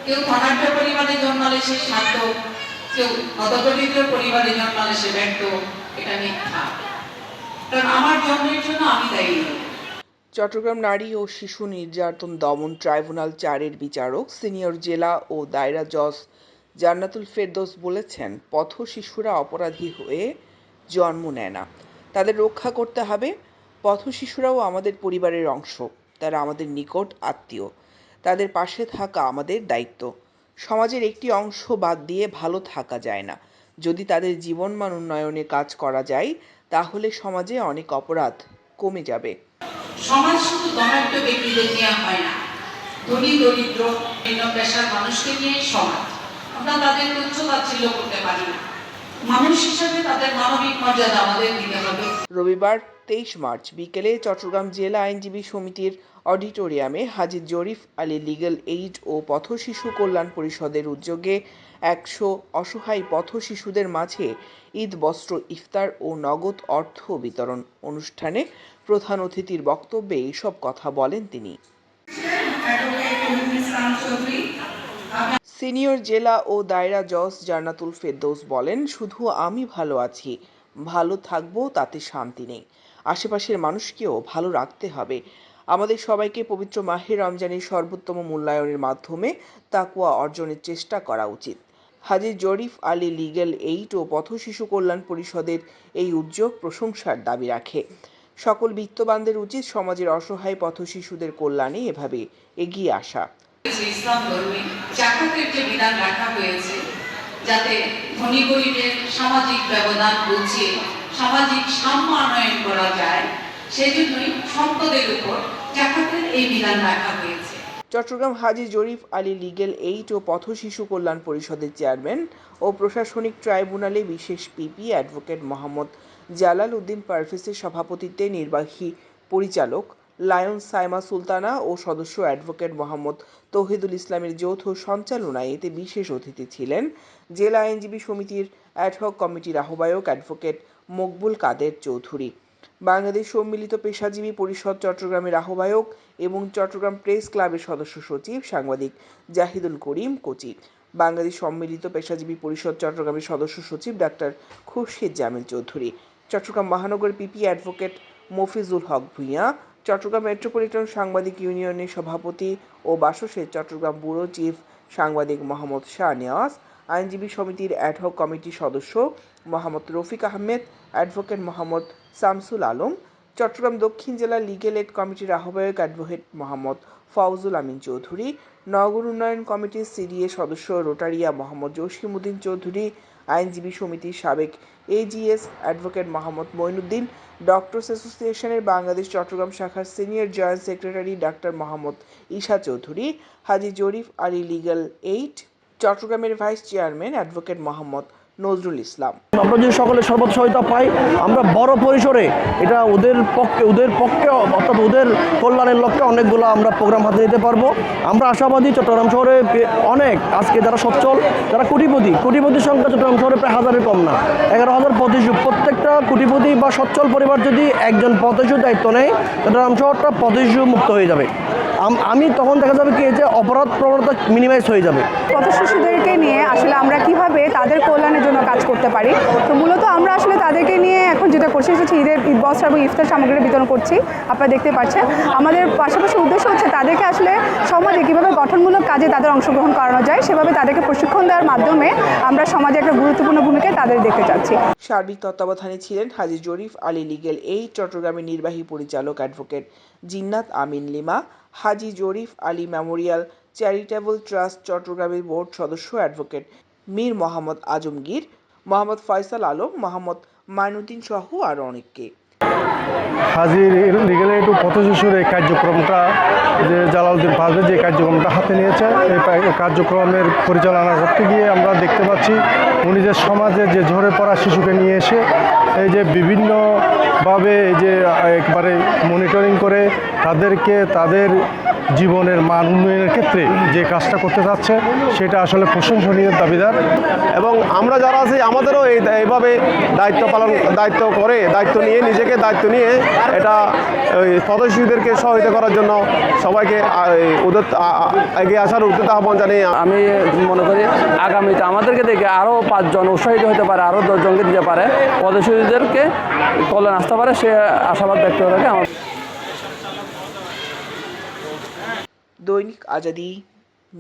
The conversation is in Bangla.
কেউ ধনাঢ্য পরিবারে জন্মালে সে সার্থক, কেউ হতদরিদ্র পরিবারে জন্মালে সে ব্যর্থ। এটা মিথ্যা, কারণ আমার জন্মের জন্য আমি দায়ী নই। চট্টগ্রাম নারী ও শিশু নির্যাতন দমন ট্রাইব্যুনাল 4-এর বিচারক সিনিয়র জেলা ও দায়রা জজ জান্নাতুল ফেরদৌস বলেছেন, পথ শিশুরা অপরাধী হয়ে জন্ম নেয় না, তাদের রক্ষা করতে হবে। পথ শিশুরাও আমাদের পরিবারের অংশ, তারা আমাদের নিকট আত্মীয়, তাদের পাশে থাকা আমাদের দায়িত্ব। সমাজের একটি অংশ বাদ দিয়ে ভালো থাকা যায় না। যদি তাদের জীবনমান উন্নয়নে কাজ করা যায়, তাহলে সমাজে অনেক অপরাধ কমে যাবে। সমাজ শুধু ধনাঢ্য ব্যক্তিদের নিয়ে হয় না, ধনী দরিদ্র ভিন্ন পেশার মানুষকে নিয়েই সমাজ। আমরা তাদের তুচ্ছ তাচ্ছিল্য করতে পারি না। মানুষ হিসেবে তাদের মানবিক মর্যাদা আমাদের দিতে হবে। রবিবার 23 মার্চ বিকেলে চট্টগ্রাম জেলা আইনজীবী সমিতির অডিটোরিয়ামে হাজী জরিফ আলী লিগ্যাল এইড ও পথ শিশু কল্যাণ পরিষদের উদ্যোগে 100 অসহায় পথ শিশুদের মাঝে ঈদ বস্ত্র ইফতার ও নগদ অর্থ বিতরণ অনুষ্ঠানে প্রধান অতিথির বক্তব্যে এসব কথা বলেন তিনি। সিনিয়র জেলা ও দায়রা জজ জান্নাতুল ফেরদৌস বলেন, শুধু আমি ভালো আছি, ভালো থাকবো তাতে শান্তি নেই। আশেপাশের মানুষকেও ভালো রাখতে হবে। আমাদের সবাইকে পবিত্র মাহে রমজানের সর্বোত্তম মূল্যায়নের মাধ্যমে তাকওয়া অর্জনের চেষ্টা করা উচিত। হাজী জরিফ আলী লিগ্যাল এইড ও পথ শিশু কল্যাণ পরিষদের এই উদ্যোগ প্রশংসার দাবি রাখে। সকল বিত্তবানদের উচিত সমাজের অসহায় পথ শিশুদের কল্যাণে এভাবে এগিয়ে আসা। ইসলাম ধর্মে জাকাতের যে বিধান রাখা হয়েছে, যাতে ধনী গরিবের সামাজিক ব্যবধান বুঝিয়ে সামাজিক সাম্য আনয়ন করা যায়, সেজন্যই সম্পদের উপর জাকাতের এই বিধান রাখা হয়েছে। চট্টগ্রাম হাজী জরিফ আলী লিগ্যাল এইড ও পথ শিশু কল্যাণ পরিষদের চেয়ারম্যান ও প্রশাসনিক ট্রাইব্যুনালে বিশেষ পিপি অ্যাডভোকেট মোহাম্মদ জালাল উদ্দিন পারভেজের সভাপতিত্বে নির্বাহী পরিচালক লায়ন সাইমা সুলতানা ও সদস্য অ্যাডভোকেট মোহাম্মদ তৌহিদুল ইসলামের যৌথ সঞ্চালনায় এতে বিশেষ অতিথি ছিলেন জেলা আইনজীবী সমিতির অ্যাডহক কমিটির আহ্বায়ক অ্যাডভোকেট মকবুল কাদের চৌধুরী, বাংলাদেশ সম্মিলিত পেশাজীবী পরিষদ চট্টগ্রামের আহ্বায়ক এবং চট্টগ্রাম প্রেস ক্লাবের সদস্য সচিব সাংবাদিক জাহিদুল করিম কোচি, বাংলাদেশ সম্মিলিত পেশাজীবী পরিষদ চট্টগ্রামের সদস্য সচিব ডাক্তার খুরশিদ জামিল চৌধুরী, চট্টগ্রাম মহানগর পিপি অ্যাডভোকেট মফিজুল হক ভূঁইয়া, চট্টগ্রাম মেট্রোপলিটন সাংবাদিক ইউনিয়নের সভাপতি ও বাসসের চট্টগ্রাম ব্যুরো চিফ সাংবাদিক মোহাম্মদ শাহ নেওয়াজ, আইনজীবী সমিতির অ্যাডহক কমিটির সদস্য মোহাম্মদ রফিক আহমেদ, অ্যাডভোকেট মোহাম্মদ শামসুল আলম, চট্টগ্রাম দক্ষিণ জেলা লিগ্যাল এইড কমিটির আহ্বায়ক অ্যাডভোকেট মোহাম্মদ ফওজুল আমিন চৌধুরী, নগর উন্নয়ন কমিটির সিডিএ সদস্য রোটারিয়া মোহাম্মদ জসিমউদ্দিন চৌধুরী, আইনজীবী সমিতির সাবেক AGS advocate Mohammad Moinuddin, doctors অ্যাসোসিয়েশনের বাংলাদেশ চট্টগ্রাম শাখার সিনিয়র জয়েন্ট সেক্রেটারি ডাক্তার মোহাম্মদ ঈশা চৌধুরী, হাজী জরিফ আলী লিগ্যাল এইড চট্টগ্রামের vice chairman advocate Mohammad Nazrul Islam. আমরা যদি সকলের সর্বোচ্চ সহায়তা পাই, আমরা বড় পরিসরে এটা ওদের পক্ষে অর্থাৎ ওদের কল্যাণের লক্ষ্যে অনেকগুলো আমরা প্রোগ্রাম হাতে নিতে পারবো। আমরা আশাবাদী চট্টগ্রাম শহরে অনেক আজকে যারা সচ্ছল, যারা কোটিপতির সংখ্যা চট্টগ্রাম শহরে প্রায় হাজারের কম না, 11,000 পথ শিশু। প্রত্যেকটা কোটিপতি বা সচ্ছল পরিবার যদি একজন পথ শিশুর দায়িত্ব নেয়, চট্টগ্রাম শহরটা পথ শিশু মুক্ত হয়ে যাবে। আমি তখন দেখা যাবে কি যে অপরাধ প্রবণতা মিনিমাইজ হয়ে যাবে। পথ শিশুদেরকে নিয়ে আসলে আমরা কিভাবে তাদের কল্যাণের জন্য কাজ করতে পারি, তো মূলত আমরা আসলে তাদেরকে নিয়ে এখন যেটা করছি সেটা হচ্ছে ঈদ বস্ত্র এবং ইফতার সামগ্রী বিতরণ করছি। আপনারা দেখতে পাচ্ছেন আমাদের পাশাপাশি উদ্দেশ্য হচ্ছে তাদেরকে আসলে সমাজে কীভাবে গঠনমূলক কাজে তাদের অংশগ্রহণ করানো যায়, সেভাবে তাদেরকে প্রশিক্ষণ দেওয়ার মাধ্যমে আমরা সমাজে একটা গুরুত্বপূর্ণ ভূমিকায় তাদের দেখতে চাচ্ছি। সার্বিক তত্ত্বাবধানে ছিলেন হাজী জরিফ আলী লিগ্যাল এইড চট্টগ্রামের নির্বাহী পরিচালক অ্যাডভোকেট জিন্নাত আমিন লিমা, হাজী Jarif Ali Memorial charitable trust চট্টগ্রামের বোর্ড সদস্য অ্যাডভোকেট মীর মোহাম্মদ আজমগীর, মোহাম্মদ ফয়সাল আলম, মোহাম্মদ মাইনুদ্দিন সহ আরও অনেককে। হাজী লিগ্যাল এইড ও পথ শিশুর এই কার্যক্রমটা যে জালালউদ্দিন পারভেজ যে কার্যক্রমটা হাতে নিয়েছে, এই কার্যক্রমের পরিচালনা করতে গিয়ে আমরা দেখতে পাচ্ছি উনি যে সমাজে যে ঝরে পড়া শিশুকে নিয়ে এসে এই যে বিভিন্নভাবে এই যে একবারে মনিটরিং করে তাদেরকে তাদের জীবনের মান উন্নয়নের ক্ষেত্রে যে কাজটা করতে চাচ্ছে সেটা আসলে প্রশংসনীয় দাবিদার। এবং আমরা যারা আছি আমাদেরও এইভাবে দায়িত্ব নিয়ে নিজেকে দায়িত্ব নিয়ে এটা ওই পথশিশুদেরকে সহায়তা করার জন্য সবাইকে ওদের এগিয়ে আসার উদ্যোগ আহ্বান জানিয়ে আমি মনে করি আগামীতে আমাদেরকে দেখে আরও 5 জন উৎসাহিত হতে পারে, আরও 10 জনকে দিতে পারে, পথশিশুদেরকে কল্যাণ আসতে পারে, সে আশাবাদ ব্যক্ত করে আমার। দৈনিক আজাদী।